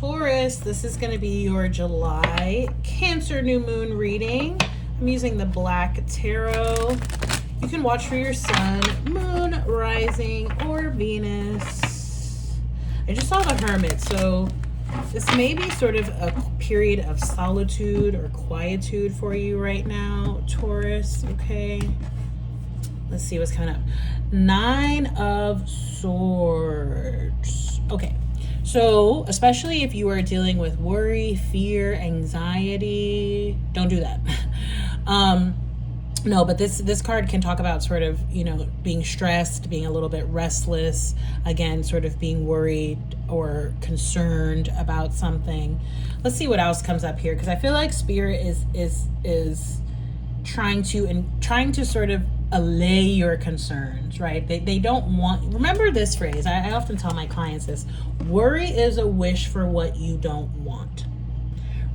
Taurus, this is going to be your July Cancer new moon reading. I'm using the Black Tarot. You can watch for your sun, moon, rising, or Venus. I just saw the Hermit, so this may be sort of a period of solitude or quietude for you right now, Taurus, okay? Let's see what's coming up. 9 of Swords. Okay, so especially if you are dealing with worry, fear, anxiety, don't do that. No, but this card can talk about sort of, being stressed, being a little bit restless, again, sort of being worried or concerned about something. Let's see what else comes up here, because I feel like Spirit is trying to sort of allay your concerns, right? They don't want, remember this phrase, I often tell my clients this: worry is a wish for what you don't want,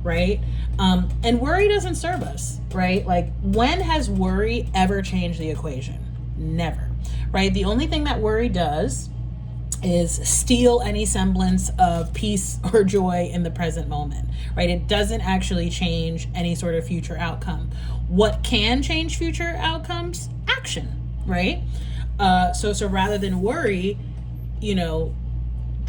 right? And worry doesn't serve us, right? Like, when has worry ever changed the equation? Never, right? The only thing that worry does is steal any semblance of peace or joy in the present moment, right? It doesn't actually change any sort of future outcome. What can change future outcomes? Action, right? So rather than worry,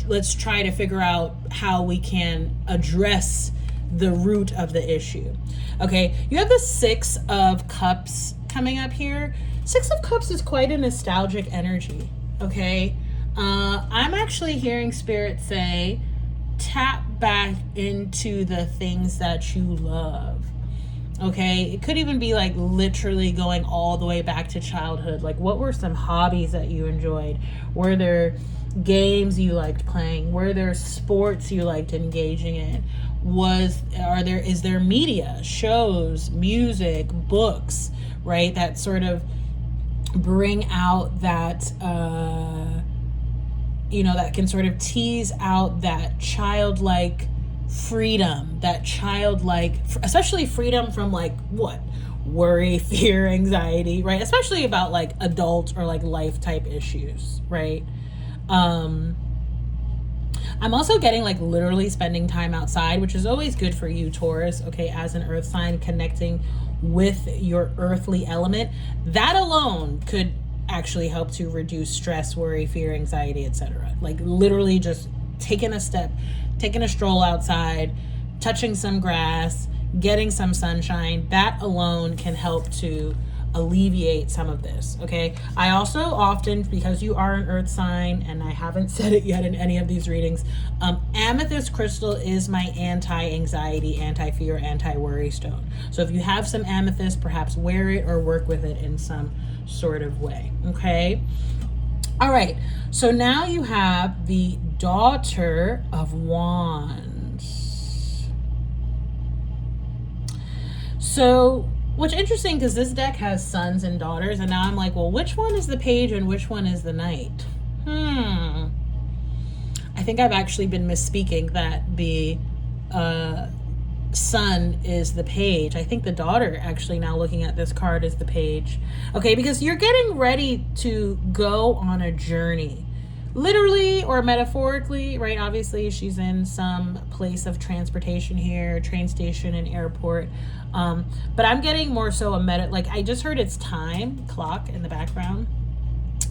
let's try to figure out how we can address the root of the issue. Okay, you have the 6 of Cups coming up here. 6 of Cups is quite a nostalgic energy, okay? I'm actually hearing Spirit say, tap back into the things that you love. Okay, it could even be like literally going all the way back to childhood. Like, what were some hobbies that you enjoyed? Were there games you liked playing? Were there sports you liked engaging in? Is there media, shows, music, books, right? That sort of bring out that that can sort of tease out that childlike freedom, especially freedom from worry, fear, anxiety, right? Especially about like adult or like life type issues, right? I'm also getting like literally spending time outside, which is always good for you, Taurus, okay, as an earth sign, connecting with your earthly element. That alone could actually help to reduce stress, worry, fear, anxiety, etc. Like literally just taking a stroll outside, touching some grass, getting some sunshine, that alone can help to alleviate some of this, okay? I also often, because you are an earth sign, and I haven't said it yet in any of these readings, amethyst crystal is my anti-anxiety, anti-fear, anti-worry stone. So if you have some amethyst, perhaps wear it or work with it in some sort of way, okay? All right, so now you have the Daughter of Wands. So what's interesting, because this deck has sons and daughters, and now I'm like, well, which one is the page and which one is the knight? I think I've actually been misspeaking that the son is the page. I think the daughter, actually, now looking at this card, is the page. Okay, because you're getting ready to go on a journey. Literally or metaphorically, right? Obviously, she's in some place of transportation here, train station and airport. But I'm getting more so I just heard it's time clock in the background.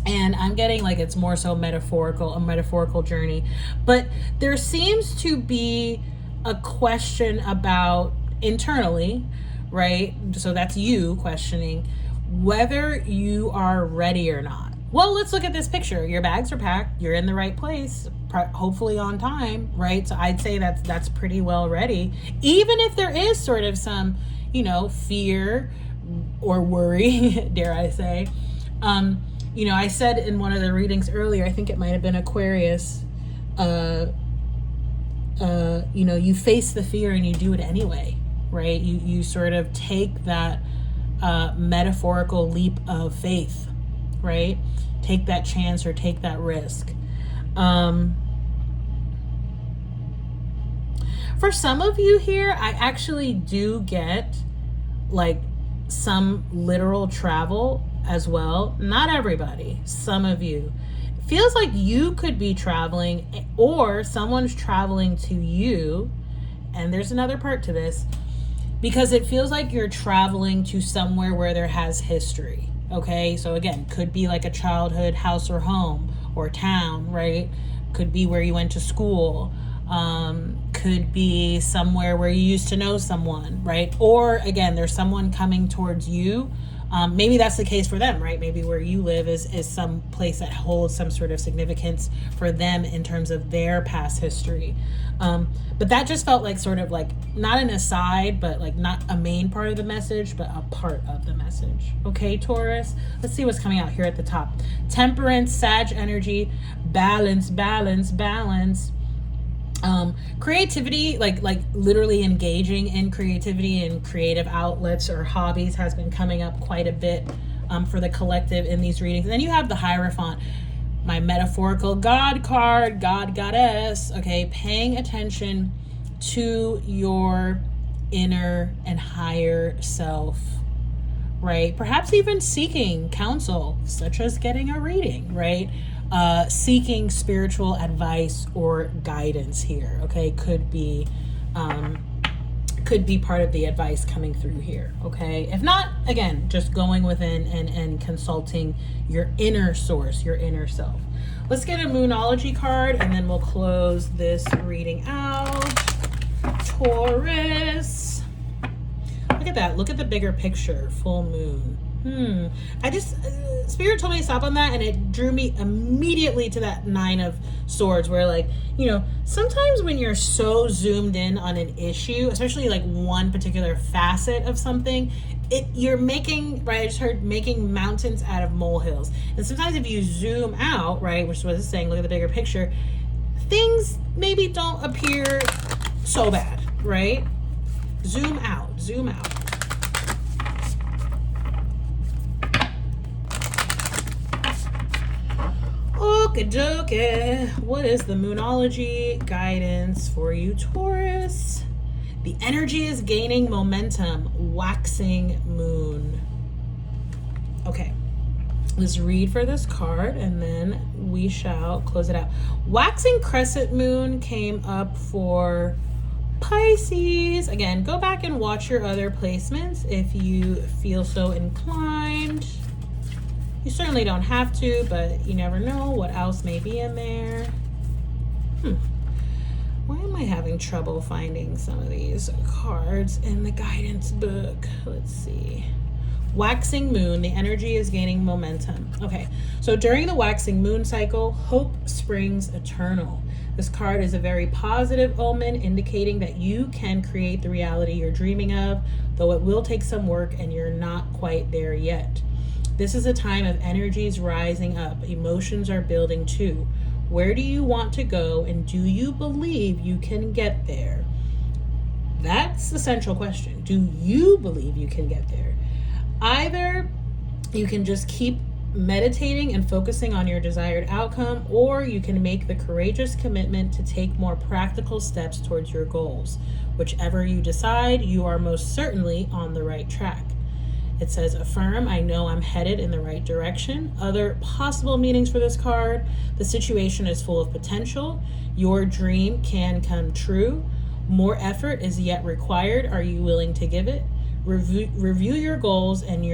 And I'm getting like it's more so a metaphorical journey. But there seems to be a question about internally, right? So that's you questioning whether you are ready or not. Well, let's look at this picture. Your bags are packed. You're in the right place, hopefully on time, right? So I'd say that's pretty well ready. Even if there is sort of some, fear or worry, dare I say. I said in one of the readings earlier, I think it might have been Aquarius, you face the fear and you do it anyway, right? You sort of take that metaphorical leap of faith, right? Take that chance or take that risk. For some of you here, I actually do get like some literal travel as well. Not everybody, some of you. feels like you could be traveling or someone's traveling to you. And there's another part to this, because it feels like you're traveling to somewhere where there has history. Okay, so again, could be like a childhood house or home or town, right? Could be where you went to school. Could be somewhere where you used to know someone, right? Or again, there's someone coming towards you. Maybe that's the case for them, right? Maybe where you live is some place that holds some sort of significance for them in terms of their past history. But that just felt like sort of like not an aside, but like not a main part of the message, but a part of the message. Okay, Taurus, let's see what's coming out here at the top. Temperance, Sag energy, balance, balance, balance. Creativity, like literally engaging in creativity and creative outlets or hobbies has been coming up quite a bit for the collective in these readings. And then you have the Hierophant, my metaphorical God card, God, Goddess. Okay, paying attention to your inner and higher self, right? Perhaps even seeking counsel, such as getting a reading, right? Seeking spiritual advice or guidance here, okay? Could be part of the advice coming through here, okay? If not, again, just going within and consulting your inner source, your inner self. Let's get a Moonology card, and then we'll close this reading out. Taurus. Look at that. Look at the bigger picture. Full moon. I just, Spirit told me to stop on that, and it drew me immediately to that Nine of Swords, where like, you know, sometimes when you're so zoomed in on an issue, especially like one particular facet of something, you're making, right, I just heard making mountains out of molehills. And sometimes if you zoom out, right, which is what it's saying, look at the bigger picture, things maybe don't appear so bad, right? Zoom out, zoom out. Okie what is the Moonology guidance for you, Taurus? The energy is gaining momentum, waxing moon. Okay, let's read for this card and then we shall close it out. Waxing crescent moon came up for Pisces. Again, go back and watch your other placements if you feel so inclined. You certainly don't have to, but you never know what else may be in there. Why am I having trouble finding some of these cards in the guidance book? Let's see. Waxing moon, the energy is gaining momentum. Okay, so during the waxing moon cycle, hope springs eternal. This card is a very positive omen, indicating that you can create the reality you're dreaming of, though it will take some work and you're not quite there yet. This is a time of energies rising up. Emotions are building too. Where do you want to go, and do you believe you can get there? That's the central question. Do you believe you can get there? Either you can just keep meditating and focusing on your desired outcome, or you can make the courageous commitment to take more practical steps towards your goals. Whichever you decide, you are most certainly on the right track. It says, affirm, I know I'm headed in the right direction. Other possible meanings for this card: the situation is full of potential. Your dream can come true. More effort is yet required. Are you willing to give it? Review your goals and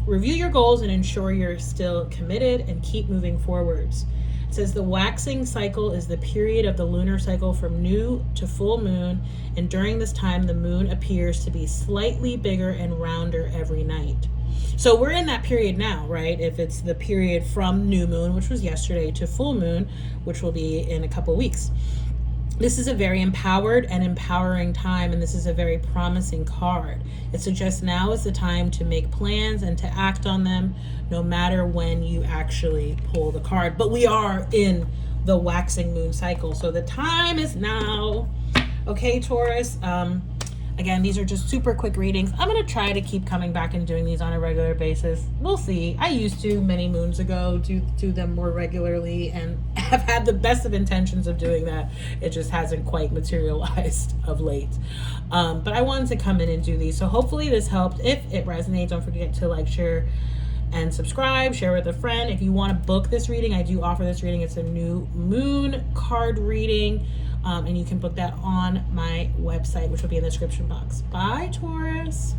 review your goals and ensure you're still committed, and keep moving forwards. It says the waxing cycle is the period of the lunar cycle from new to full moon, and during this time the moon appears to be slightly bigger and rounder every night. So we're in that period now, right? If it's the period from new moon, which was yesterday, to full moon, which will be in a couple weeks. This is a very empowered and empowering time, and this is a very promising card. It suggests now is the time to make plans and to act on them, no matter when you actually pull the card. But we are in the waxing moon cycle, so the time is now. Okay, Taurus. Again, these are just super quick readings. I'm going to try to keep coming back and doing these on a regular basis. We'll see. I used to many moons ago do them more regularly, and have had the best of intentions of doing that. It just hasn't quite materialized of late. But I wanted to come in and do these. So hopefully this helped. If it resonates, don't forget to like, share, and subscribe, share with a friend. If you want to book this reading, I do offer this reading. It's a new moon card reading, and you can book that on my website, which will be in the description box. Bye, Taurus.